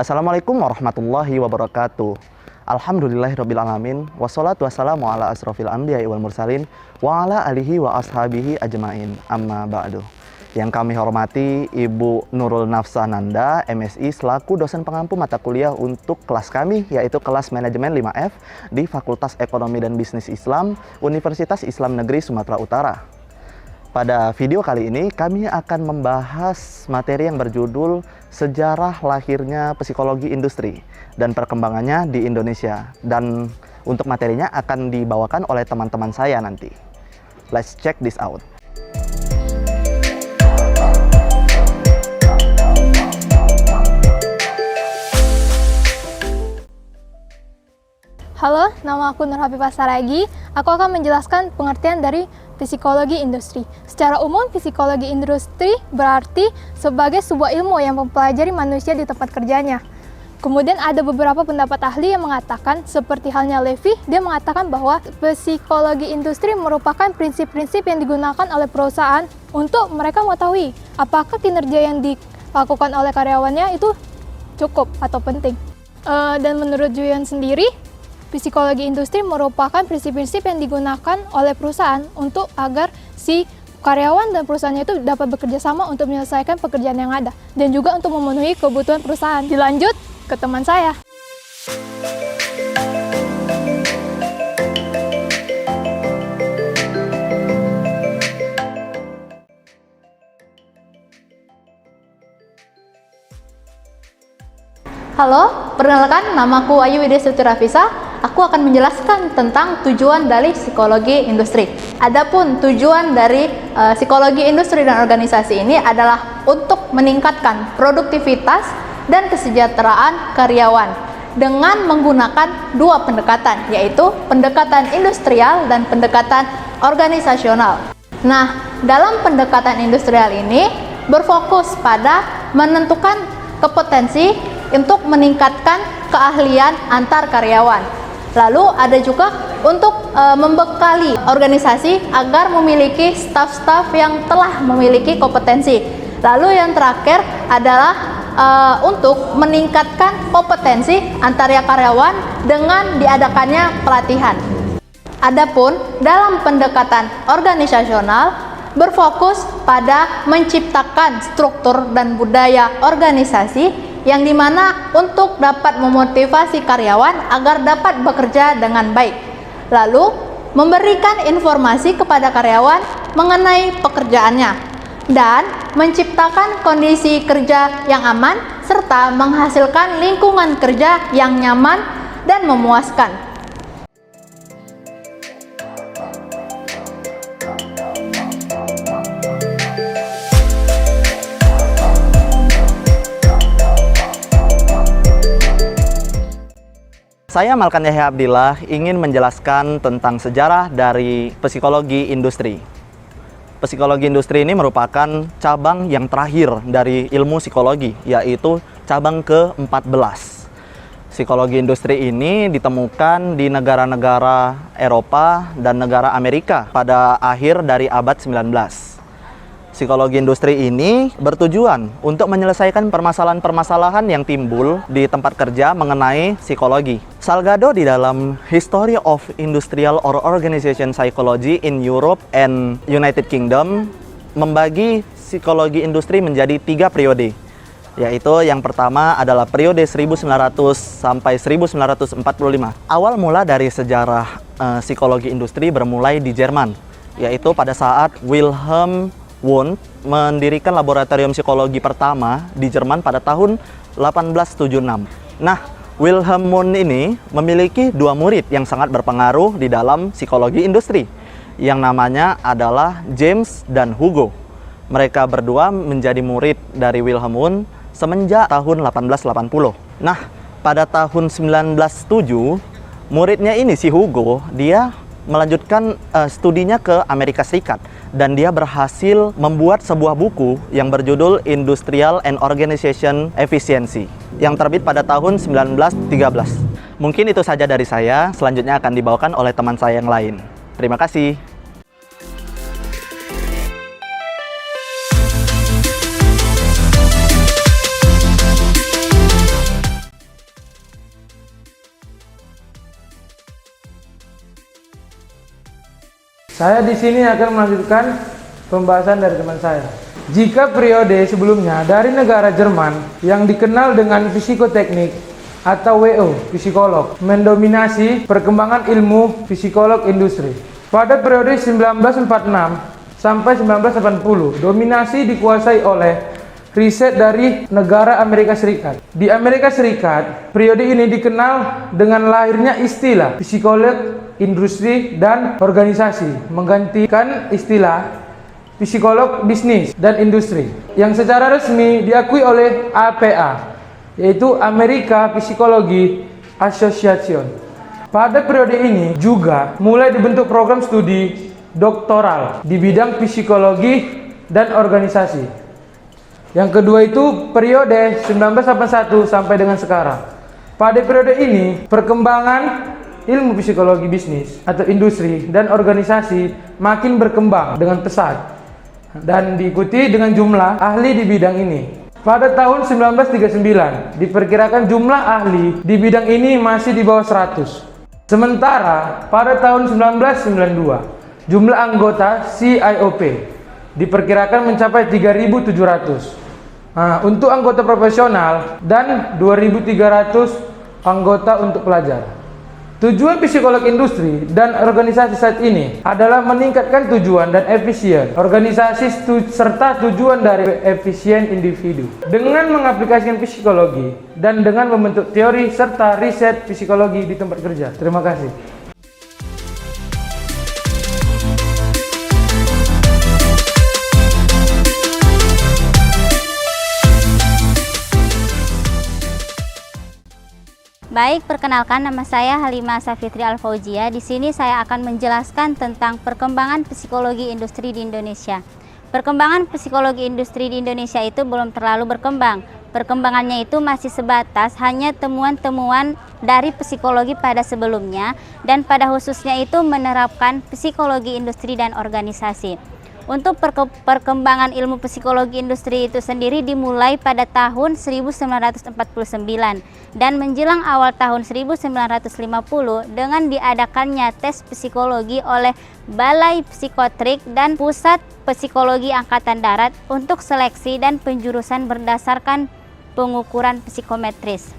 Assalamualaikum warahmatullahi wabarakatuh. Alhamdulillahirrabbilalamin. Wassalatu wassalamu ala asrofil anbiya'i wal mursalin wa ala alihi wa ashabihi ajma'in. Amma ba'du. Yang kami hormati Ibu Nurul Nafsa Nanda, MSI, selaku dosen pengampu mata kuliah untuk kelas kami, yaitu kelas Manajemen 5F di Fakultas Ekonomi dan Bisnis Islam, Universitas Islam Negeri Sumatera Utara. Pada video kali ini, kami akan membahas materi yang berjudul Sejarah Lahirnya Psikologi Industri dan Perkembangannya di Indonesia. Dan untuk materinya akan dibawakan oleh teman-teman saya nanti. Let's check this out. Halo, nama aku Nur Hafifah Saragi. Aku akan menjelaskan pengertian dari psikologi industri. Secara umum, psikologi industri berarti sebagai sebuah ilmu yang mempelajari manusia di tempat kerjanya. Kemudian ada beberapa pendapat ahli yang mengatakan, seperti halnya Levy, dia mengatakan bahwa psikologi industri merupakan prinsip-prinsip yang digunakan oleh perusahaan untuk mereka mengetahui apakah kinerja yang dilakukan oleh karyawannya itu cukup atau penting. Dan menurut Julian sendiri, psikologi industri merupakan prinsip-prinsip yang digunakan oleh perusahaan untuk agar si karyawan dan perusahaannya itu dapat bekerja sama untuk menyelesaikan pekerjaan yang ada dan juga untuk memenuhi kebutuhan perusahaan. Dilanjut ke teman saya. Halo, perkenalkan namaku Ayu Widya Stuti Rafisa. Aku akan menjelaskan tentang tujuan dari psikologi industri. Adapun tujuan dari psikologi industri dan organisasi ini adalah untuk meningkatkan produktivitas dan kesejahteraan karyawan dengan menggunakan dua pendekatan, yaitu pendekatan industrial dan pendekatan organisasional. Nah, dalam pendekatan industrial ini berfokus pada menentukan kompetensi untuk meningkatkan keahlian antar karyawan. Lalu ada juga untuk membekali organisasi agar memiliki staf-staf yang telah memiliki kompetensi. Lalu yang terakhir adalah untuk meningkatkan kompetensi antar karyawan dengan diadakannya pelatihan. Adapun dalam pendekatan organisasional berfokus pada menciptakan struktur dan budaya organisasi yang dimana untuk dapat memotivasi karyawan agar dapat bekerja dengan baik. Lalu, memberikan informasi kepada karyawan mengenai pekerjaannya dan menciptakan kondisi kerja yang aman serta menghasilkan lingkungan kerja yang nyaman dan memuaskan. Saya Malkan Yahya Abdillah ingin menjelaskan tentang sejarah dari psikologi industri. Psikologi industri ini merupakan cabang yang terakhir dari ilmu psikologi, yaitu cabang ke-14. Psikologi industri ini ditemukan di negara-negara Eropa dan negara Amerika pada akhir dari abad 19. Psikologi industri ini bertujuan untuk menyelesaikan permasalahan-permasalahan yang timbul di tempat kerja mengenai psikologi. Salgado di dalam History of Industrial or Organization Psychology in Europe and United Kingdom membagi psikologi industri menjadi 3 periode. Yaitu yang pertama adalah periode 1900 sampai 1945. Awal mula dari sejarah psikologi industri bermulai di Jerman, yaitu pada saat Wilhelm Wundt mendirikan laboratorium psikologi pertama di Jerman pada tahun 1876. Nah, Wilhelm Wundt ini memiliki 2 murid yang sangat berpengaruh di dalam psikologi industri, yang namanya adalah James dan Hugo. Mereka berdua menjadi murid dari Wilhelm Wundt semenjak tahun 1880. Nah, pada tahun 1907, muridnya ini si Hugo, dia melanjutkan studinya ke Amerika Serikat. Dan dia berhasil membuat sebuah buku yang berjudul Industrial and Organization Efficiency yang terbit pada tahun 1913. Mungkin itu saja dari saya, selanjutnya akan dibawakan oleh teman saya yang lain. Terima kasih. Saya di sini akan melanjutkan pembahasan dari teman saya. Jika periode sebelumnya dari negara Jerman yang dikenal dengan psikoteknik atau WO, psikolog, mendominasi perkembangan ilmu psikolog industri. Pada periode 1946 sampai 1980, dominasi dikuasai oleh riset dari negara Amerika Serikat. Di Amerika Serikat, periode ini dikenal dengan lahirnya istilah psikolog industri dan organisasi, menggantikan istilah psikolog bisnis dan industri yang secara resmi diakui oleh APA, yaitu Amerika Psychology Association. Pada periode ini juga mulai dibentuk program studi doktoral di bidang psikologi dan organisasi. Yang kedua itu periode 1981 sampai dengan sekarang. Pada periode ini, perkembangan ilmu psikologi bisnis atau industri dan organisasi makin berkembang dengan pesat dan diikuti dengan jumlah ahli di bidang ini. Pada tahun 1939, diperkirakan jumlah ahli di bidang ini masih di bawah 100. Sementara pada tahun 1992, jumlah anggota CIOP diperkirakan mencapai 3.700 untuk anggota profesional dan 2.300 anggota untuk pelajar. Tujuan psikolog industri dan organisasi saat ini adalah meningkatkan tujuan dan efisien organisasi serta tujuan dari efisien individu dengan mengaplikasikan psikologi dan dengan membentuk teori serta riset psikologi di tempat kerja. Terima kasih. Baik, perkenalkan nama saya Halimah Safitri Al-Fauzia. Di sini saya akan menjelaskan tentang perkembangan psikologi industri di Indonesia. Perkembangan psikologi industri di Indonesia itu belum terlalu berkembang. Perkembangannya itu masih sebatas hanya temuan-temuan dari psikologi pada sebelumnya dan pada khususnya itu menerapkan psikologi industri dan organisasi. Untuk perkembangan ilmu psikologi industri itu sendiri dimulai pada tahun 1949 dan menjelang awal tahun 1950 dengan diadakannya tes psikologi oleh Balai Psikotrik dan Pusat Psikologi Angkatan Darat untuk seleksi dan penjurusan berdasarkan pengukuran psikometris.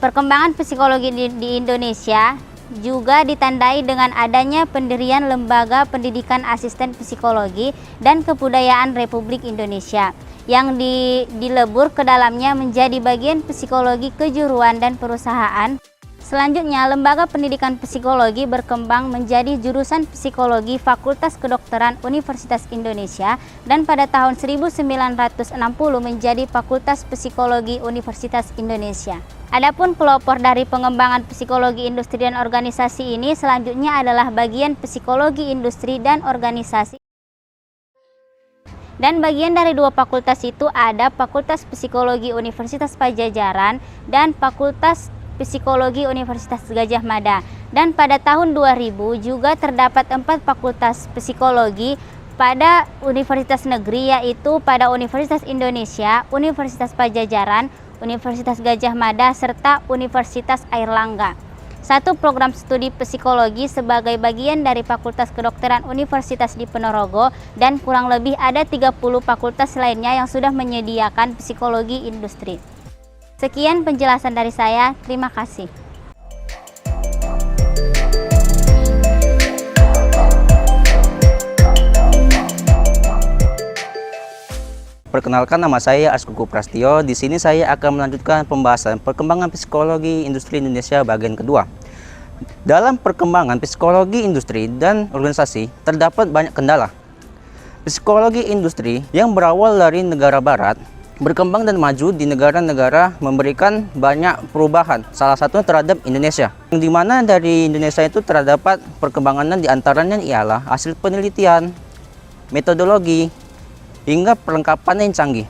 Perkembangan psikologi di Indonesia juga ditandai dengan adanya pendirian Lembaga Pendidikan Asisten Psikologi dan Kebudayaan Republik Indonesia yang dilebur ke dalamnya menjadi bagian psikologi kejuruan dan perusahaan. Selanjutnya, Lembaga Pendidikan Psikologi berkembang menjadi jurusan Psikologi Fakultas Kedokteran Universitas Indonesia dan pada tahun 1960 menjadi Fakultas Psikologi Universitas Indonesia. Adapun pelopor dari pengembangan psikologi industri dan organisasi ini selanjutnya adalah bagian psikologi industri dan organisasi. Dan bagian dari dua fakultas itu ada Fakultas Psikologi Universitas Pajajaran dan Fakultas Psikologi Universitas Gadjah Mada. Dan pada tahun 2000 juga terdapat 4 fakultas psikologi pada universitas negeri, yaitu pada Universitas Indonesia, Universitas Pajajaran, Universitas Gadjah Mada, serta Universitas Airlangga. Satu program studi psikologi sebagai bagian dari Fakultas Kedokteran Universitas di Ponorogo dan kurang lebih ada 30 fakultas lainnya yang sudah menyediakan psikologi industri. Sekian penjelasan dari saya, terima kasih. Perkenalkan, nama saya Askuku Prastio. Di sini saya akan melanjutkan pembahasan perkembangan psikologi industri Indonesia bagian kedua. Dalam perkembangan psikologi industri dan organisasi terdapat banyak kendala. Psikologi industri yang berawal dari negara barat berkembang dan maju di negara-negara memberikan banyak perubahan, salah satunya terhadap Indonesia. Di mana dari Indonesia itu terdapat perkembangan di antaranya ialah hasil penelitian, metodologi, hingga perlengkapan yang canggih.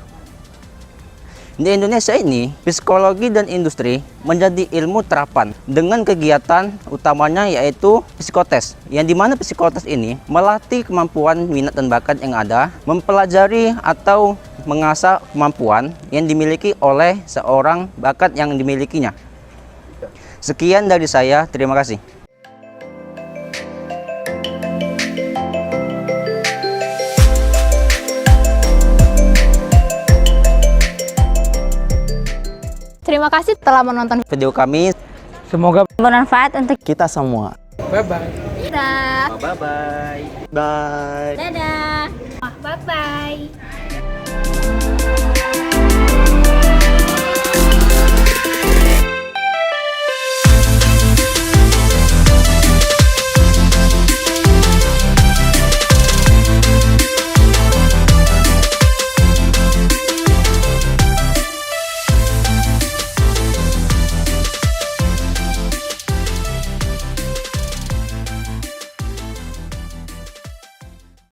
Di Indonesia ini, psikologi dan industri menjadi ilmu terapan dengan kegiatan utamanya yaitu psikotes, yang dimana psikotes ini melatih kemampuan, minat dan bakat yang ada, mempelajari atau mengasah kemampuan yang dimiliki oleh seorang bakat yang dimilikinya. Sekian dari saya, terima kasih. Terima kasih telah menonton video kami. Semoga Bermanfaat untuk Kita semua. bye-bye. kita. Bye-bye. Bye. dadah. Bye-bye.